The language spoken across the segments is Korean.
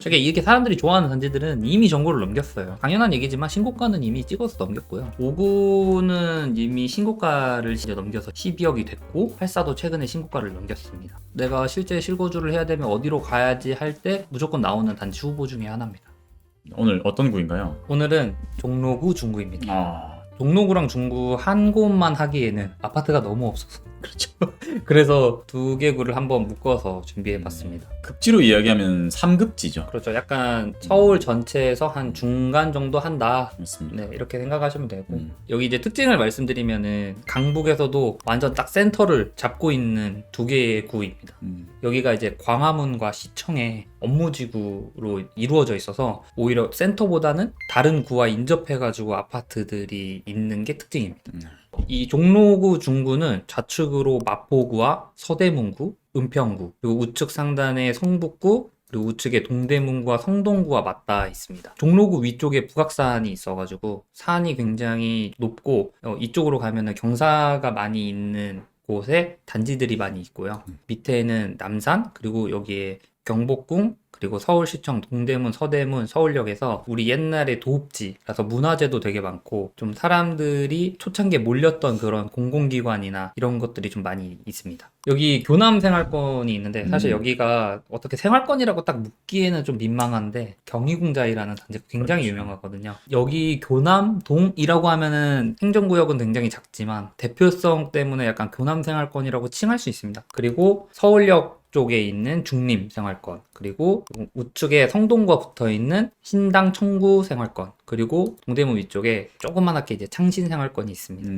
저게 이렇게 사람들이 좋아하는 단지들은 이미 정보를 넘겼어요. 당연한 얘기지만 신고가는 이미 찍어서 넘겼고요. 5구는 이미 신고가를 이제 넘겨서 12억이 됐고 84도 최근에 신고가를 넘겼습니다. 내가 실제 실거주를 해야 되면 어디로 가야지 할 때 무조건 나오는 단지 후보 중에 하나입니다. 오늘 어떤 구인가요? 오늘은 종로구 중구입니다. 아, 종로구랑 중구 한 곳만 하기에는 아파트가 너무 없어서 그렇죠. 그래서 두 개 구를 한번 묶어서 준비해봤습니다. 급지로 이야기하면 3급지죠. 그렇죠. 약간 서울 전체에서 한 중간 정도 한다. 맞습니다. 네, 이렇게 생각하시면 되고 여기 여기 이제 특징을 말씀드리면은 강북에서도 완전 딱 센터를 잡고 있는 두 개의 구입니다. 여기가 이제 광화문과 시청의 업무지구로 이루어져 있어서 오히려 센터보다는 다른 구와 인접해가지고 아파트들이 있는 게 특징입니다. 이 종로구 중구는 좌측으로 마포구와 서대문구, 은평구, 그리고 우측 상단에 성북구, 그리고 우측에 동대문구와 성동구가 맞닿아 있습니다. 종로구 위쪽에 북악산이 있어가지고 산이 굉장히 높고 이쪽으로 가면은 경사가 많이 있는 곳에 단지들이 많이 있고요. 밑에는 남산, 그리고 여기에 경복궁, 그리고 서울시청, 동대문, 서대문, 서울역에서 우리 옛날에 도읍지라서 문화재도 되게 많고 좀 사람들이 초창기에 몰렸던 그런 공공기관이나 이런 것들이 좀 많이 있습니다. 여기 교남 생활권이 있는데 사실 여기가 어떻게 생활권이라고 딱 묻기에는 좀 민망한데 경희궁자이라는 단지가 굉장히 그렇죠. 유명하거든요. 여기 교남동이라고 하면은 행정구역은 굉장히 작지만 대표성 때문에 약간 교남 생활권이라고 칭할 수 있습니다. 그리고 서울역 쪽에 있는 중림 생활권, 그리고 우측에 성동과 붙어 있는 신당 청구 생활권, 그리고 동대문 위쪽에 조그맣게 이제 창신 생활권이 있습니다.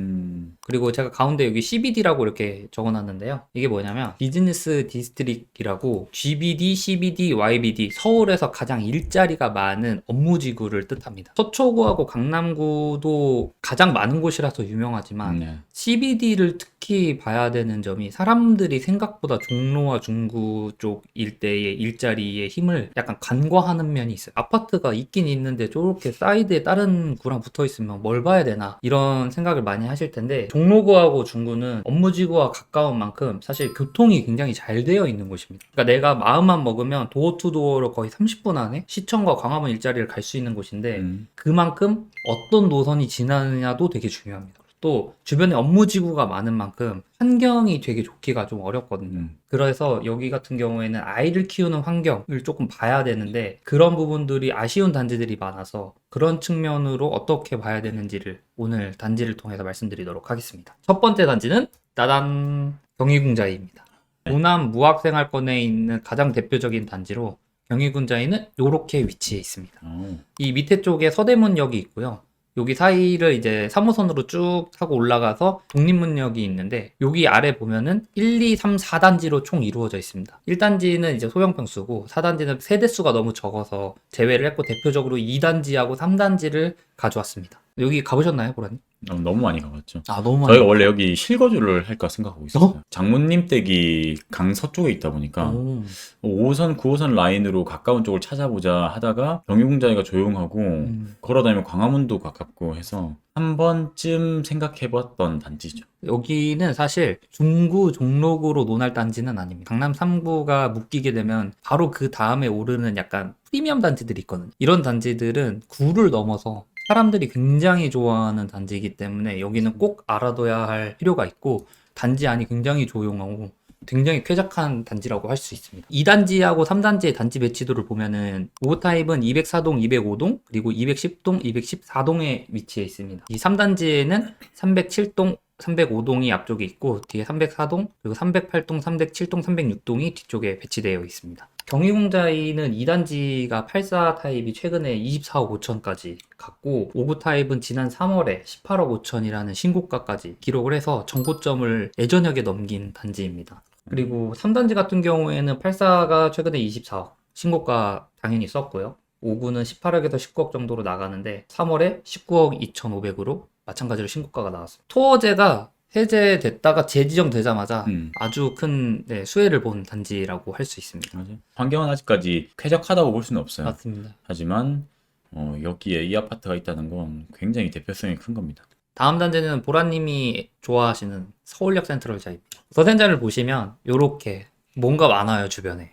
그리고 제가 가운데 여기 CBD라고 이렇게 적어놨는데요. 이게 뭐냐면 비즈니스 디스트릭이라고 GBD, CBD, YBD 서울에서 가장 일자리가 많은 업무지구를 뜻합니다. 서초구하고 강남구도 가장 많은 곳이라서 유명하지만 CBD를 특히 봐야 되는 점이 사람들이 생각보다 종로와 중구 쪽 일대의 일자리의 힘을 약간 간과하는 면이 있어요. 아파트가 있긴 있는데 저렇게 사이드에 다른 구랑 붙어 있으면 뭘 봐야 되나 이런 생각을 많이 하실 텐데 종로구하고 중구는 업무지구와 가까운 만큼 사실 교통이 굉장히 잘 되어 있는 곳입니다. 그러니까 내가 마음만 먹으면 도어투도어로 거의 30분 안에 시청과 광화문 일자리를 갈 수 있는 곳인데 그만큼 어떤 노선이 지나느냐도 되게 중요합니다. 또 주변에 업무지구가 많은 만큼 환경이 되게 좋기가 좀 어렵거든요. 그래서 여기 같은 경우에는 아이를 키우는 환경을 조금 봐야 되는데 그런 부분들이 아쉬운 단지들이 많아서 그런 측면으로 어떻게 봐야 되는지를 오늘 단지를 통해서 말씀드리도록 하겠습니다. 첫 번째 단지는 따단 경희궁자이입니다. 도남 무학생활권에 있는 가장 대표적인 단지로 경희궁자이는 이렇게 위치해 있습니다. 이 밑에 쪽에 서대문역이 있고요. 여기 사이를 이제 3호선으로 쭉 타고 올라가서 독립문역이 있는데 여기 아래 보면은 1, 2, 3, 4단지로 총 이루어져 있습니다. 1단지는 이제 소형평수고 4단지는 세대수가 너무 적어서 제외를 했고 대표적으로 2단지하고 3단지를 가져왔습니다. 여기 가보셨나요, 보라님? 너무 많이 가봤죠. 아, 너무 많이 저희가 원래 여기 실거주를 할까 생각하고 있었어요. 어? 장모님 댁이 강서쪽에 있다 보니까 오. 5호선, 9호선 라인으로 가까운 쪽을 찾아보자 하다가 경희궁자리가 조용하고 걸어다니면 광화문도 가깝고 해서 한 번쯤 생각해봤던 단지죠. 여기는 사실 중구, 종로구로 논할 단지는 아닙니다. 강남 3구가 묶이게 되면 바로 그 다음에 오르는 약간 프리미엄 단지들이 있거든요. 이런 단지들은 구를 넘어서 사람들이 굉장히 좋아하는 단지이기 때문에 여기는 꼭 알아둬야 할 필요가 있고 단지 안이 굉장히 조용하고 굉장히 쾌적한 단지라고 할 수 있습니다. 2단지하고 3단지의 단지 배치도를 보면은 5타입은 204동, 205동, 그리고 210동, 214동에 위치해 있습니다. 이 3단지에는 307동, 305동이 앞쪽에 있고 뒤에 304동, 그리고 308동, 307동, 306동이 뒤쪽에 배치되어 있습니다. 경희궁자이는 2단지가 84 타입이 최근에 24억 5천까지 갔고 59 타입은 지난 3월에 18억 5천이라는 신고가까지 기록을 해서 정고점을 예전역에 넘긴 단지입니다. 그리고 3단지 같은 경우에는 84가 최근에 24억 신고가 당연히 썼고요. 59는 18억에서 19억 정도로 나가는데 3월에 19억 2,500으로 마찬가지로 신고가가 나왔습니다. 토어제가 해제됐다가 재지정되자마자 아주 큰 수혜를 본 단지라고 할 수 있습니다. 맞아요. 환경은 아직까지 쾌적하다고 볼 수는 없어요. 맞습니다. 하지만 여기에 이 아파트가 있다는 건 굉장히 대표성이 큰 겁니다. 다음 단지는 보라님이 좋아하시는 서울역 센트럴자입니다. 서센자를 보시면 이렇게 뭔가 많아요, 주변에.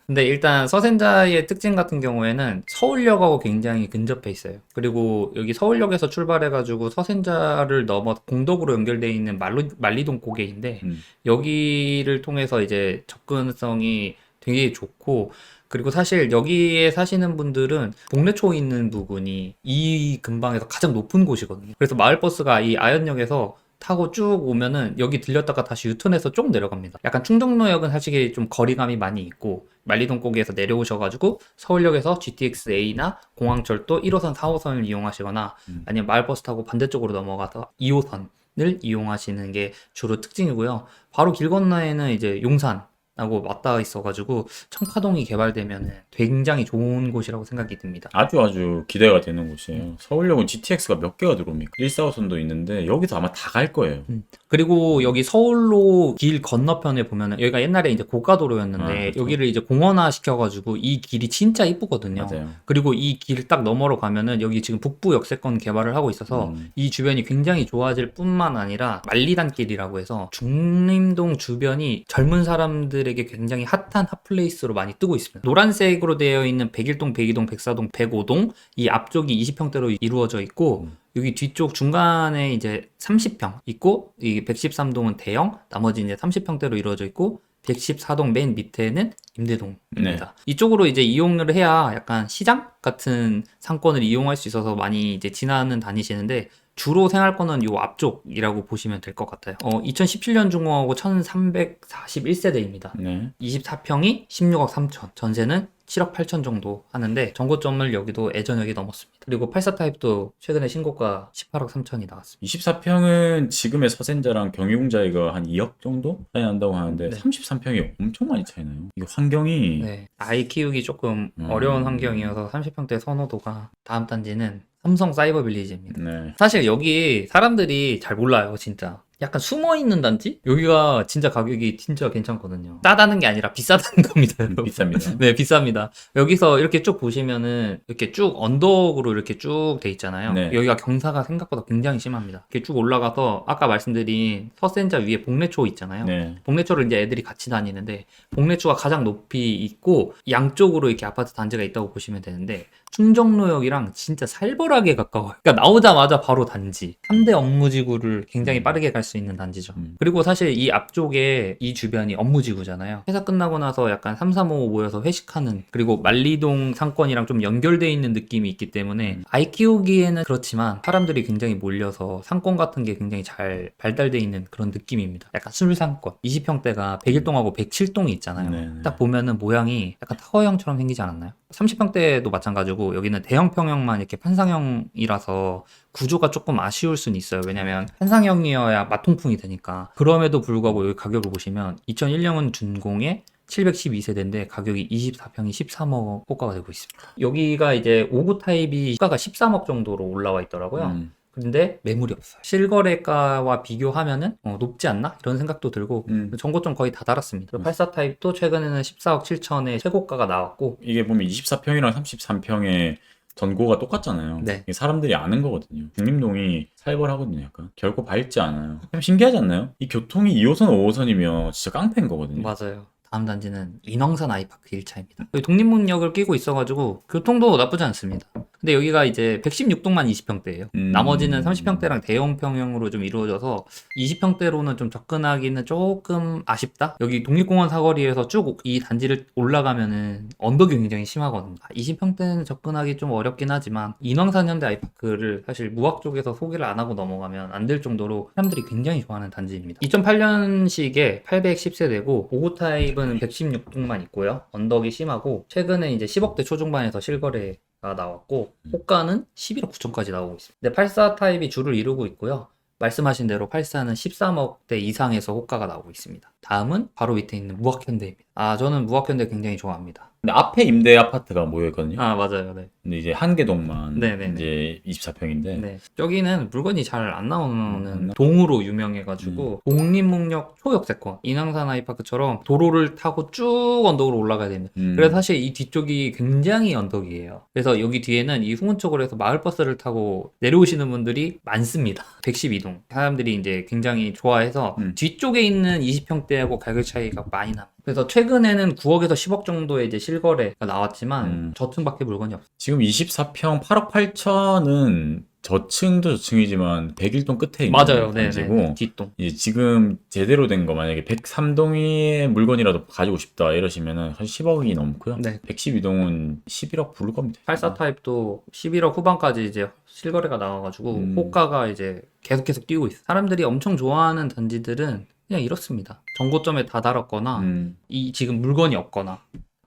근데 일단 서센자의 특징 같은 경우에는 서울역하고 굉장히 근접해 있어요. 그리고 여기 서울역에서 출발해가지고 서센자를 넘어 공덕으로 연결되어 있는 만리동 고개인데 여기를 통해서 이제 접근성이 되게 좋고 그리고 사실 여기에 사시는 분들은 복례초 있는 부분이 이 근방에서 가장 높은 곳이거든요. 그래서 마을버스가 이 아현역에서 타고 쭉 오면은 여기 들렸다가 다시 유턴해서 쭉 내려갑니다. 약간 충정로역은 사실 좀 거리감이 많이 있고 만리동 고개에서 내려오셔가지고 서울역에서 GTX-A나 공항철도 1호선, 4호선을 이용하시거나 아니면 마을버스 타고 반대쪽으로 넘어가서 2호선을 이용하시는 게 주로 특징이고요. 바로 길 건너에는 이제 용산하고 맞닿아 있어가지고 청파동이 개발되면 굉장히 좋은 곳이라고 생각이 듭니다. 아주 기대가 되는 곳이에요. 서울역은 GTX가 몇 개가 들어옵니까? 1, 4호선도 있는데 여기서 아마 다 갈 거예요. 그리고 여기 서울로 길 건너편에 보면은 여기가 옛날에 이제 고가도로였는데 그렇죠. 여기를 이제 공원화 시켜가지고 이 길이 진짜 이쁘거든요. 맞아요. 그리고 이 길 딱 너머로 가면은 여기 지금 북부 역세권 개발을 하고 있어서 이 주변이 굉장히 좋아질 뿐만 아니라 만리단길이라고 해서 중림동 주변이 젊은 사람들에게 굉장히 핫한 핫플레이스로 많이 뜨고 있습니다. 노란색으로 되어 있는 101동, 102동, 104동, 105동 이 앞쪽이 20평대로 이루어져 있고 여기 뒤쪽 중간에 이제 30평 있고 이 113동은 대형, 나머지 이제 30평대로 이루어져 있고 114동 맨 밑에는 임대동입니다. 이쪽으로 이제 이용을 해야 약간 시장 같은 상권을 이용할 수 있어서 많이 이제 지나는 다니시는데 주로 생활권은 요 앞쪽이라고 보시면 될 것 같아요. 2017년 중공하고 1341세대입니다. 24평이 16억 3천, 전세는 7억 8천 정도 하는데 정고점을 여기도 예전역이 넘었습니다. 그리고 84타입도 최근에 신고가 18억 3천이 나왔습니다. 24평은 지금의 서센자랑 경유공자이가 한 2억 정도 차이 난다고 하는데 네. 33평이 엄청 많이 차이 나요. 이거 환경이 네, 아이 키우기 조금 어려운 환경이어서 30평대 선호도가 다음 단지는 삼성 사이버 빌리지입니다. 네. 사실 여기 사람들이 잘 몰라요, 진짜. 약간 숨어 있는 단지? 여기가 진짜 가격이 진짜 괜찮거든요. 싸다는 게 아니라 비싸다는 겁니다, 여러분. 비쌉니다. 네, 비쌉니다. 여기서 이렇게 쭉 보시면은 이렇게 쭉 언덕으로 이렇게 쭉 돼 있잖아요. 네. 여기가 경사가 생각보다 굉장히 심합니다. 이렇게 쭉 올라가서 아까 말씀드린 서센자 위에 복례초 있잖아요. 네. 복례초를 이제 애들이 같이 다니는데 복례초가 가장 높이 있고 양쪽으로 이렇게 아파트 단지가 있다고 보시면 되는데 충정로역이랑 진짜 살벌하게 가까워요. 그러니까 나오자마자 바로 단지. 3대 업무지구를 굉장히 빠르게 갈 수 있는 단지죠. 그리고 사실 이 앞쪽에 이 주변이 업무지구잖아요. 회사 끝나고 나서 약간 3, 3, 5 모여서 회식하는 그리고 만리동 상권이랑 좀 연결되어 있는 느낌이 있기 때문에 아이 키우기에는 그렇지만 사람들이 굉장히 몰려서 상권 같은 게 굉장히 잘 발달되어 있는 그런 느낌입니다. 약간 술상권. 20평대가 101동하고 107동이 있잖아요. 네. 딱 보면은 모양이 약간 타워형처럼 생기지 않았나요? 30평대도 마찬가지고 여기는 대형 평형만 이렇게 판상형이라서 구조가 조금 아쉬울 수는 있어요. 왜냐면 판상형이어야 맛통풍이 되니까. 그럼에도 불구하고 여기 가격을 보시면 2001년 준공에 712세대인데 가격이 24평이 13억 호가가 되고 있습니다. 여기가 이제 5구 타입이 시가가 13억 정도로 올라와 있더라고요. 근데 매물이 없어요. 실거래가와 비교하면은 높지 않나? 이런 생각도 들고 전고점 거의 다 달았습니다. 84 타입도 최근에는 14억 7천에 최고가가 나왔고 이게 보면 24평이랑 33평의 전고가 똑같잖아요. 네. 이게 사람들이 아는 거거든요. 중림동이 살벌하거든요. 약간 결코 밝지 않아요. 참 신기하지 않나요? 이 교통이 2호선, 5호선이면 진짜 깡패인 거거든요. 맞아요. 다음 단지는 인왕산 아이파크 1차입니다. 여기 독립문역을 끼고 있어가지고 교통도 나쁘지 않습니다. 근데 여기가 이제 116동만 20평대예요. 나머지는 30평대랑 대형 평형으로 좀 이루어져서 20평대로는 좀 접근하기는 조금 아쉽다. 여기 독립공원 사거리에서 쭉 이 단지를 올라가면은 언덕이 굉장히 심하거든요. 20평대는 접근하기 좀 어렵긴 하지만 인왕산 현대 아이파크를 사실 무학 쪽에서 소개를 안 하고 넘어가면 안 될 정도로 사람들이 굉장히 좋아하는 단지입니다. 2008년식에 810세대고 5구 타입은 116동만 있고요. 언덕이 심하고 최근에 이제 10억대 초중반에서 실거래가 나왔고 호가는 11억 9천까지 나오고 있습니다. 근데 84 타입이 주를 이루고 있고요. 말씀하신 대로 84는 13억대 이상에서 호가가 나오고 있습니다. 다음은 바로 밑에 있는 무학현대입니다. 저는 무학현대 굉장히 좋아합니다. 근데 앞에 임대 아파트가 모여 있거든요. 맞아요. 네. 근데 이제 한계동만 네네네. 이제 24평인데 네. 저기는 물건이 잘 안 나오는 안 나- 동으로 유명해가지고 독립목력 초역세권 인왕산 아이파크처럼 도로를 타고 쭉 언덕으로 올라가야 됩니다. 그래서 사실 이 뒤쪽이 굉장히 언덕이에요. 그래서 여기 뒤에는 이 후문 쪽으로 해서 마을버스를 타고 내려오시는 분들이 많습니다. 112동 사람들이 이제 굉장히 좋아해서 뒤쪽에 있는 20평대하고 가격 차이가 많이 납니다. 그래서 최근에는 9억에서 10억 정도의 이제 실거래가 나왔지만 저층밖에 물건이 없어요. 지금 24평 8억 8천은 저층도 저층이지만 101동 끝에 있는 맞아요. 단지고 네네. 뒷동. 이제 지금 제대로 된 거 만약에 103동의 물건이라도 가지고 싶다 이러시면은 한 10억이 넘고요. 네. 112동은 11억 부를 겁니다. 84 타입도 11억 후반까지 이제 실거래가 나와가지고 호가가 이제 계속 뛰고 있어요. 사람들이 엄청 좋아하는 단지들은 그냥 이렇습니다. 정고점에 다 달았거나 이 지금 물건이 없거나.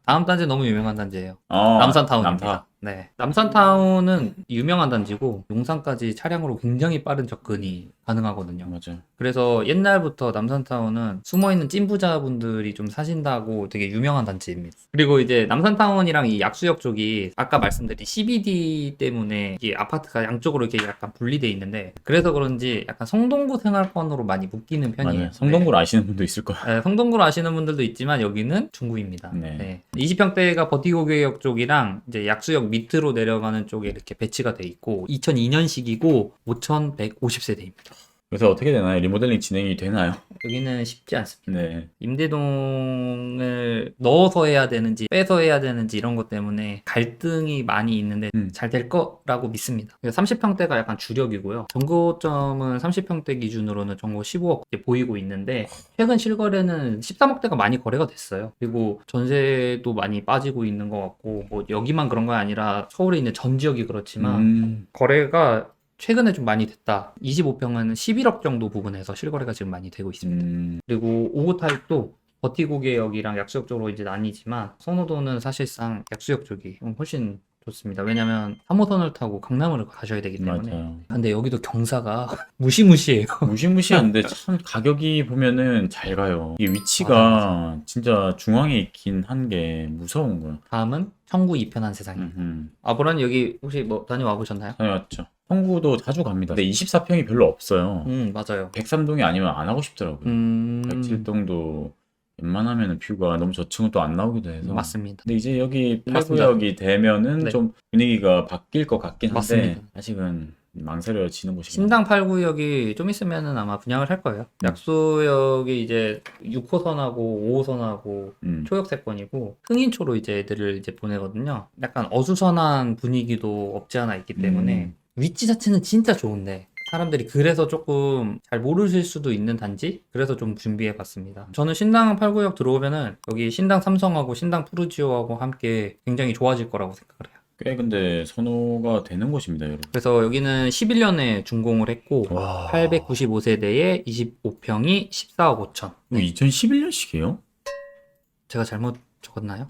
다음 단지 너무 유명한 단지예요. 남산타운입니다. 남타. 네. 남산타운은 유명한 단지고 용산까지 차량으로 굉장히 빠른 접근이 가능하거든요. 맞아요. 그래서 옛날부터 남산타운은 숨어있는 찐부자분들이 좀 사신다고 되게 유명한 단지입니다. 그리고 이제 남산타운이랑 이 약수역 쪽이 아까 말씀드린 CBD 때문에 이게 아파트가 양쪽으로 이렇게 약간 분리돼 있는데 그래서 그런지 약간 성동구 생활권으로 많이 묶이는 편이에요. 맞아요. 성동구를 아시는 분도 있을 거예요. 네, 성동구를 아시는 분들도 있지만 여기는 중구입니다. 네. 네. 20평대가 버티고개역 쪽이랑 이제 약수역 밑으로 내려가는 쪽에 이렇게 배치가 돼 있고 2002년식이고 5,150세대입니다. 그래서 어떻게 되나요? 리모델링 진행이 되나요? 여기는 쉽지 않습니다. 네. 임대동을 넣어서 해야 되는지 빼서 해야 되는지 이런 것 때문에 갈등이 많이 있는데 잘 될 거라고 믿습니다. 30평대가 약간 주력이고요. 정고점은 30평대 기준으로는 정고 15억 보이고 있는데 최근 실거래는 13억대가 많이 거래가 됐어요. 그리고 전세도 많이 빠지고 있는 것 같고 뭐 여기만 그런 건 아니라 서울에 있는 전 지역이 그렇지만 거래가 최근에 좀 많이 됐다. 25평은 11억 정도 부분에서 실거래가 지금 많이 되고 있습니다. 그리고 5구 타입도 버티고개역이랑 약수역 쪽으로 이제 나뉘지만 선호도는 사실상 약수역 쪽이 훨씬 좋습니다. 왜냐면 3호선을 타고 강남으로 가셔야 되기 때문에. 맞아요. 근데 여기도 경사가 무시무시해요. 무시무시한데 참 가격이 보면은 잘 가요. 이 위치가 맞아. 진짜 중앙에 있긴 한 게 무서운 거야. 다음은 청구 2편한 세상입니다. 아보라님 여기 혹시 뭐 다녀와 보셨나요? 다녀왔죠. 청구도 자주 갑니다. 근데 24평이 별로 없어요. 맞아요. 103동이 아니면 안 하고 싶더라고요. 107동도 웬만하면 뷰가 너무 저층은 또 안 나오기도 해서. 맞습니다. 근데 이제 여기 맞습니다. 8구역이 되면은 네. 좀 분위기가 바뀔 것 같긴 한데 맞습니다. 아직은 망설여지는 곳이 신당 8구역이 좀 있으면은 아마 분양을 할 거예요. 약수역이 이제 6호선하고 5호선하고 초역세권이고 흥인초로 이제 애들을 이제 보내거든요. 약간 어수선한 분위기도 없지 않아 있기 때문에 위치 자체는 진짜 좋은데 사람들이 그래서 조금 잘 모르실 수도 있는 단지? 그래서 좀 준비해 봤습니다. 저는 신당 8구역 들어오면은 여기 신당 삼성하고 신당 푸르지오하고 함께 굉장히 좋아질 거라고 생각을 해요. 꽤 근데 선호가 되는 곳입니다, 여러분. 그래서 여기는 11년에 준공을 했고 와. 895세대에 25평이 14억 5천. 이거 2011년식이에요? 제가 잘못 적었나요?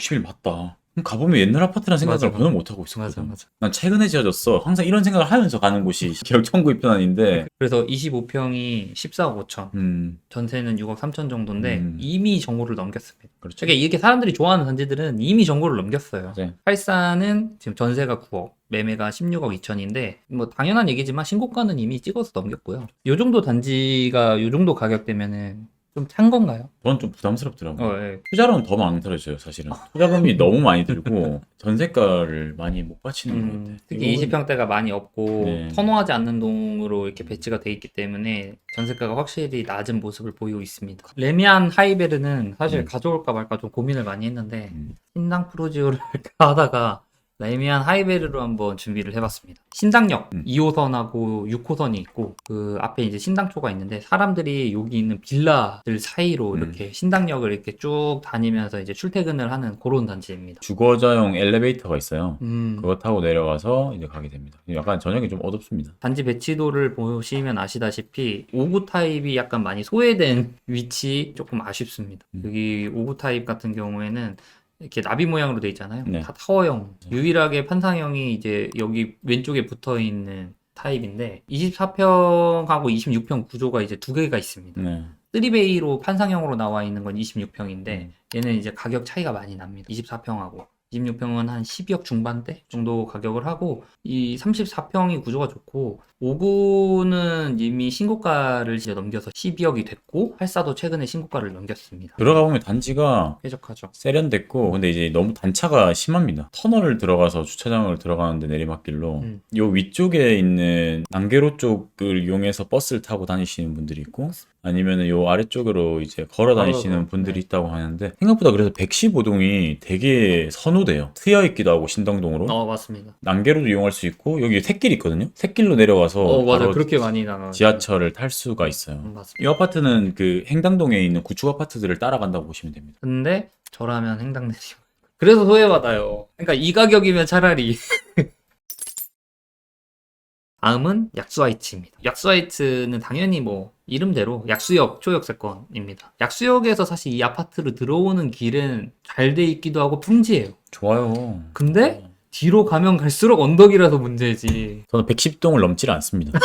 11 맞다. 그럼 가보면 옛날 아파트라는 생각을 맞아, 전혀 못하고 있었거든. 맞아. 난 최근에 지어졌어. 항상 이런 생각을 하면서 가는 곳이 기억 청구 입편안인데. 그래서 25평이 14억 5천. 전세는 6억 3천 정도인데 이미 정보를 넘겼습니다. 그렇죠. 그러니까 이렇게 사람들이 좋아하는 단지들은 이미 정보를 넘겼어요. 네. 84는 지금 전세가 9억, 매매가 16억 2천인데 뭐 당연한 얘기지만 신고가는 이미 찍어서 넘겼고요. 요 정도 단지가 요 정도 가격대면은 좀 찬 건가요? 저는 좀 부담스럽더라고요. 예. 투자로는 더 망설여져요, 사실은. 투자금이 너무 많이 들고 전세가를 많이 못 바치는 것 같아요. 특히 20평대가 많이 없고 네. 선호하지 않는 동으로 이렇게 배치가 돼 있기 때문에 전세가가 확실히 낮은 모습을 보이고 있습니다. 레미안 하이베르는 사실 가져올까 말까 좀 고민을 많이 했는데 신당 프로지오를 하다가 레미안 하이베르로 한번 준비를 해봤습니다. 신당역 2호선하고 6호선이 있고 그 앞에 이제 신당초가 있는데 사람들이 여기 있는 빌라들 사이로 이렇게 신당역을 이렇게 쭉 다니면서 이제 출퇴근을 하는 그런 단지입니다. 주거자용 엘리베이터가 있어요. 음. 그거 타고 내려가서 이제 가게 됩니다. 약간 저녁에 좀 어둡습니다. 단지 배치도를 보시면 아시다시피 5구 타입이 약간 많이 소외된 위치 조금 아쉽습니다. 여기 5구 타입 같은 경우에는 이렇게 나비 모양으로 돼 있잖아요. 네. 다 타워형. 유일하게 판상형이 이제 여기 왼쪽에 붙어 있는 타입인데 24평하고 26평 구조가 이제 두 개가 있습니다. 네. 3베이로 판상형으로 나와 있는 건 26평인데 얘는 이제 가격 차이가 많이 납니다. 24평하고 26평은 한 12억 중반대 정도 가격을 하고, 이 34평이 구조가 좋고 5구는 이미 신고가를 이제 넘겨서 12억이 됐고 84도 최근에 신고가를 넘겼습니다. 들어가 보면 단지가 쾌적하죠. 세련됐고, 근데 이제 너무 단차가 심합니다. 터널을 들어가서 주차장을 들어가는데 내리막길로 요 위쪽에 있는 난계로 쪽을 이용해서 버스를 타고 다니시는 분들이 있고, 아니면은 요 아래쪽으로 이제 걸어 다니시는 걸어서, 분들이 네. 있다고 하는데, 생각보다 그래서 115동이 되게 선호돼요. 트여 있기도 하고 신당동으로. 맞습니다. 난계로도 이용할 수 있고, 여기 샛길이 있거든요. 샛길로 내려가서 맞아요. 바로 그렇게 많이 나가. 지하철을 탈 수가 있어요. 맞습니다. 이 아파트는 그 행당동에 있는 구축 아파트들을 따라간다고 보시면 됩니다. 근데 저라면 행당되지. 그래서 소외받아요. 그러니까 이 가격이면 차라리. 다음은 약수하이츠입니다. 약수하이츠는 당연히 뭐 이름대로 약수역 초역세권입니다. 약수역에서 사실 이 아파트로 들어오는 길은 잘 돼 있기도 하고 풍지예요. 좋아요. 근데 뒤로 가면 갈수록 언덕이라서 문제지. 저는 110동을 넘질 않습니다.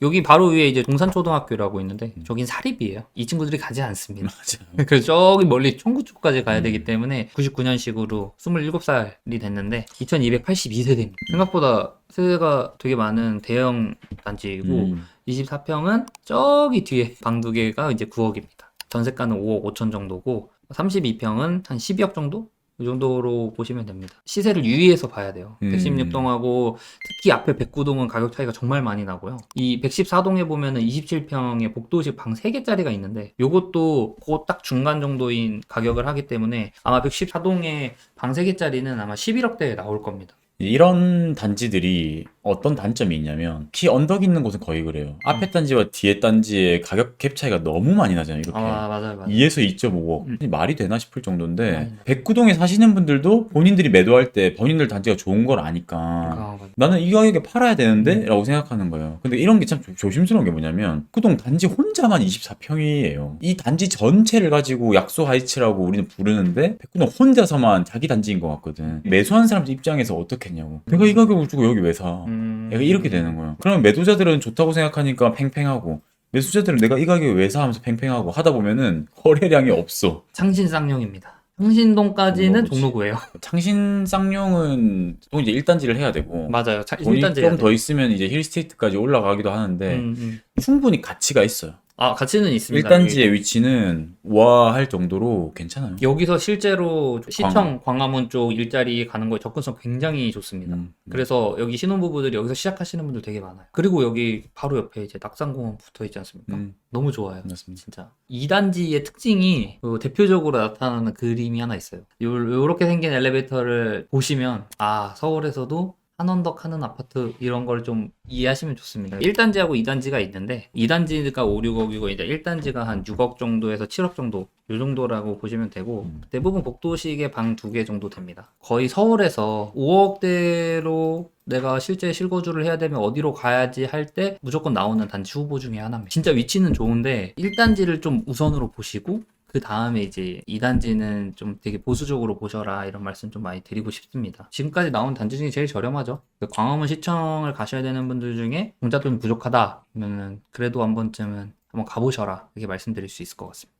여기 바로 위에 이제 동산초등학교라고 있는데 저긴 사립이에요. 이 친구들이 가지 않습니다. 맞아요. 그래서 저기 멀리 청구 쪽까지 가야 되기 때문에 99년식으로 27살이 됐는데 2282세대입니다. 생각보다 세대가 되게 많은 대형 단지이고 24평은 저기 뒤에 방 두 개가 이제 9억입니다. 전세가는 5억 5천 정도고 32평은 한 12억 정도? 이 정도로 보시면 됩니다. 시세를 유의해서 봐야 돼요. 116동하고 특히 앞에 109동은 가격 차이가 정말 많이 나고요. 이 114동에 보면은 27평의 복도식 방 3개짜리가 있는데 요것도 그 딱 중간 정도인 가격을 하기 때문에 아마 114동에 방 3개짜리는 아마 11억대에 나올 겁니다. 이런 단지들이 어떤 단점이 있냐면, 키 언덕 있는 곳은 거의 그래요. 앞에 단지와 뒤에 단지의 가격 갭 차이가 너무 많이 나잖아요. 이렇게 맞아요. 2에서 2.5억 말이 되나 싶을 정도인데, 많이 나요. 백구동에 사시는 분들도 본인들이 매도할 때 본인들 단지가 좋은 걸 아니까 맞아요. 나는 이 가격에 팔아야 되는데? 라고 생각하는 거예요. 근데 이런 게 참 조심스러운 게 뭐냐면, 백구동 단지 혼자만 24평이에요. 이 단지 전체를 가지고 약소 하이츠라고 우리는 부르는데 백구동 혼자서만 자기 단지인 것 같거든. 매수하는 사람 입장에서 어떻겠냐고. 내가 이 가격을 주고 여기 왜 사? 내가 이렇게 되는 거야. 그러면 매도자들은 좋다고 생각하니까 팽팽하고, 매수자들은 내가 이 가격에 왜 사? 하면서 팽팽하고 하다 보면은 거래량이 없어. 창신쌍용입니다. 창신동까지는 종로구지. 종로구예요. 창신 쌍용은 또 이제 1단지를 해야 되고, 맞아요. 돈이 일단지 좀 더 있으면 이제 힐스테이트까지 올라가기도 하는데 충분히 가치가 있어요. 가치는 있습니다. 1단지의 위치는 우아할 정도로 괜찮아요. 여기서 실제로 시청 광화문 쪽 일자리 가는 거에 접근성 굉장히 좋습니다. 그래서 여기 신혼부부들이 여기서 시작하시는 분들 되게 많아요. 그리고 여기 바로 옆에 이제 낙산공원 붙어 있지 않습니까? 너무 좋아요. 맞습니다. 진짜. 2단지의 특징이 대표적으로 나타나는 그림이 하나 있어요. 요렇게 생긴 엘리베이터를 보시면 서울에서도 한 언덕 하는 아파트 이런 걸 좀 이해하시면 좋습니다. 1단지하고 2단지가 있는데 2단지가 5, 6억이고 이제 1단지가 한 6억 정도에서 7억 정도 요 정도라고 보시면 되고, 대부분 복도식의 방 2개 정도 됩니다. 거의 서울에서 5억대로 내가 실제 실거주를 해야 되면 어디로 가야지 할 때 무조건 나오는 단지 후보 중에 하나입니다. 진짜 위치는 좋은데 1단지를 좀 우선으로 보시고 그 다음에 이제 2단지는 좀 되게 보수적으로 보셔라, 이런 말씀 좀 많이 드리고 싶습니다. 지금까지 나온 단지 중에 제일 저렴하죠. 광화문 시청을 가셔야 되는 분들 중에 공짜돈 부족하다 그러면은 그래도 한 번쯤은 한번 가보셔라, 이렇게 말씀드릴 수 있을 것 같습니다.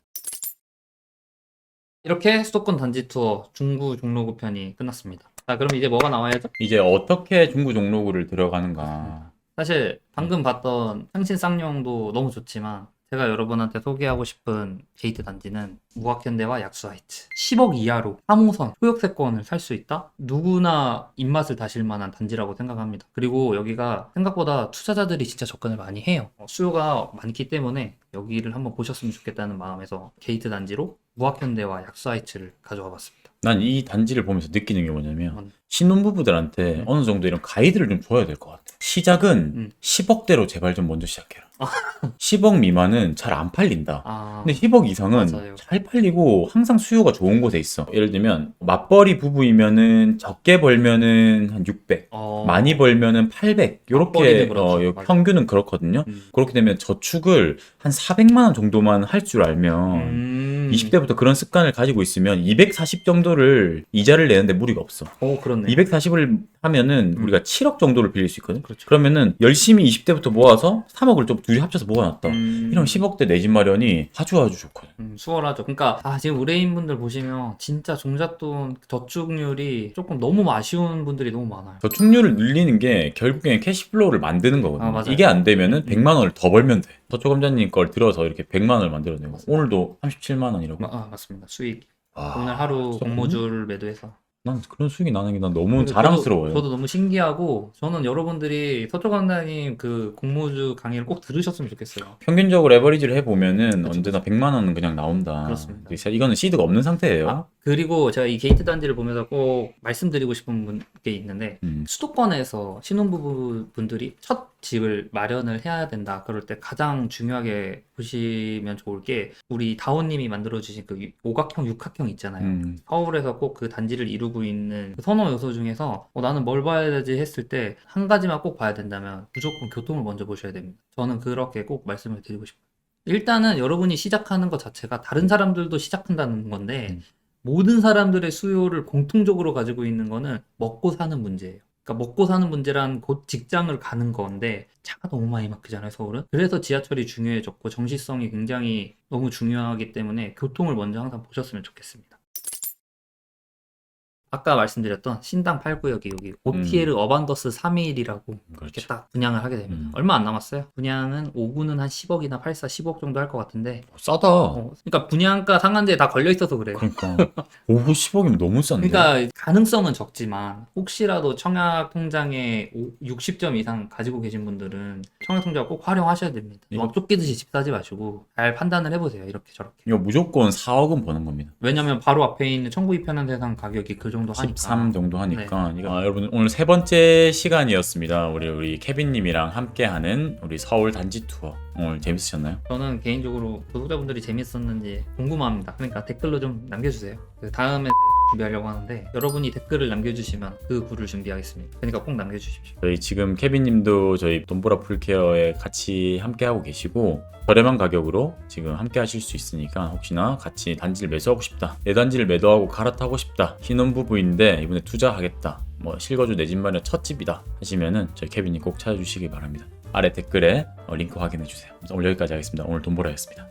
이렇게 수도권 단지 투어 중구 종로구 편이 끝났습니다. 자, 그럼 이제 뭐가 나와야죠? 이제 어떻게 중구 종로구를 들어가는가. 사실 방금 봤던 창신 쌍용도 너무 좋지만 제가 여러분한테 소개하고 싶은 게이트 단지는 우악현대와 약수하이츠. 10억 이하로 3호선 소역세권을 살 수 있다? 누구나 입맛을 다실 만한 단지라고 생각합니다. 그리고 여기가 생각보다 투자자들이 진짜 접근을 많이 해요. 수요가 많기 때문에 여기를 한번 보셨으면 좋겠다는 마음에서 게이트 단지로 우악현대와 약수하이츠를 가져와 봤습니다. 난 이 단지를 보면서 느끼는 게 뭐냐면, 신혼부부들한테 어느 정도 이런 가이드를 좀 줘야 될 것 같아. 시작은 10억대로 제발 좀 먼저 시작해라. 10억 미만은 잘 안 팔린다. 근데 10억 이상은 맞아요. 잘 팔리고 항상 수요가 좋은 곳에 있어. 예를 들면 맞벌이 부부이면은 적게 벌면은 한 600, 많이 벌면은 800. 요렇게 맞벌이는 그렇죠. 평균은 그렇거든요. 그렇게 되면 저축을 한 400만 원 정도만 할 줄 알면 20대부터 그런 습관을 가지고 있으면 240 정도를 이자를 내는데 무리가 없어. 그렇네. 240을 하면은 우리가 7억 정도를 빌릴 수 있거든. 그렇죠. 그러면은 열심히 20대부터 모아서 3억을 좀 둘이 합쳐서 모아놨다. 이러면 10억대 내 집 마련이 아주 좋거든. 수월하죠. 그러니까 지금 의뢰인분들 보시면 진짜 종잣돈 저축률이 조금 너무 아쉬운 분들이 너무 많아요. 저축률을 늘리는 게 결국엔 캐시플로우를 만드는 거거든요. 맞아요. 이게 안 되면은 100만 원을 더 벌면 돼. 서초검자님 걸 들어서 이렇게 100만 원을 만들어내고 오늘도 37만 원이라고. 맞습니다. 수익. 아, 오늘 하루 진짜 공모주를 매도해서. 난 그런 수익이 나는 게 난 너무 그래서 자랑스러워요. 저도 너무 신기하고 저는 여러분들이 서초관장님 그 공모주 강의를 꼭 들으셨으면 좋겠어요. 평균적으로 에버리지를 해보면은 그쵸, 언제나 100만 원은 그냥 나온다. 그렇습니다. 그래서 이거는 시드가 없는 상태예요. 그리고 제가 이 게이트 단지를 보면서 꼭 말씀드리고 싶은 게 있는데 수도권에서 신혼부부분들이 첫 집을 마련을 해야 된다. 그럴 때 가장 중요하게 보시면 좋을 게 우리 다온님이 만들어주신 그 오각형, 육각형 있잖아요. 서울에서 꼭 그 단지를 이루고 있는 그 선호 요소 중에서 나는 뭘 봐야 되지 했을 때 한 가지만 꼭 봐야 된다면 무조건 교통을 먼저 보셔야 됩니다. 저는 그렇게 꼭 말씀을 드리고 싶어요. 일단은 여러분이 시작하는 것 자체가 다른 사람들도 시작한다는 건데 모든 사람들의 수요를 공통적으로 가지고 있는 거는 먹고 사는 문제예요. 그러니까 먹고 사는 문제란 곧 직장을 가는 건데 차가 너무 많이 막히잖아요, 서울은. 그래서 지하철이 중요해졌고 정시성이 굉장히 너무 중요하기 때문에 교통을 먼저 항상 보셨으면 좋겠습니다. 아까 말씀드렸던 신당 8구역이 여기 OTL 어반더스 3일이라고 이렇게 그렇죠. 딱 분양을 하게 됩니다. 얼마 안 남았어요. 분양은 5구는 한 10억이나 84, 10억 정도 할 것 같은데 싸다. 그러니까 분양가 상한제에 다 걸려 있어서 그래요. 그러니까 오후 10억이면 너무 싼데. 그러니까 가능성은 적지만 혹시라도 청약 통장에 60점 이상 가지고 계신 분들은 청약 통장 꼭 활용하셔야 됩니다. 막 쫓기듯이 집 사지 마시고 잘 판단을 해보세요. 이렇게 저렇게. 이거 무조건 4억은 버는 겁니다. 왜냐면 바로 앞에 있는 청구 입편한 세상 가격이 그 정도 하니까. 13 정도 하니까. 여러분 오늘 세 번째 시간이었습니다. 우리 케빈님이랑 함께하는 우리 서울 단지 투어. 오늘 재밌으셨나요? 저는 개인적으로 구독자분들이 재밌었는지 궁금합니다. 그러니까 댓글로 좀 남겨주세요. 그 다음에 준비하려고 하는데 여러분이 댓글을 남겨주시면 그 글을 준비하겠습니다. 그러니까 꼭 남겨주십시오. 저희 지금 케빈님도 저희 돈보라 풀케어에 같이 함께하고 계시고 저렴한 가격으로 지금 함께 하실 수 있으니까 혹시나 같이 단지를 매수하고 싶다, 내 단지를 매도하고 갈아타고 싶다, 신혼부부인데 이번에 투자하겠다, 뭐 실거주 내 집 마련 첫 집이다 하시면은 저희 케빈님 꼭 찾아주시기 바랍니다. 아래 댓글에 링크 확인해주세요. 오늘 여기까지 하겠습니다. 오늘 돈보라였습니다.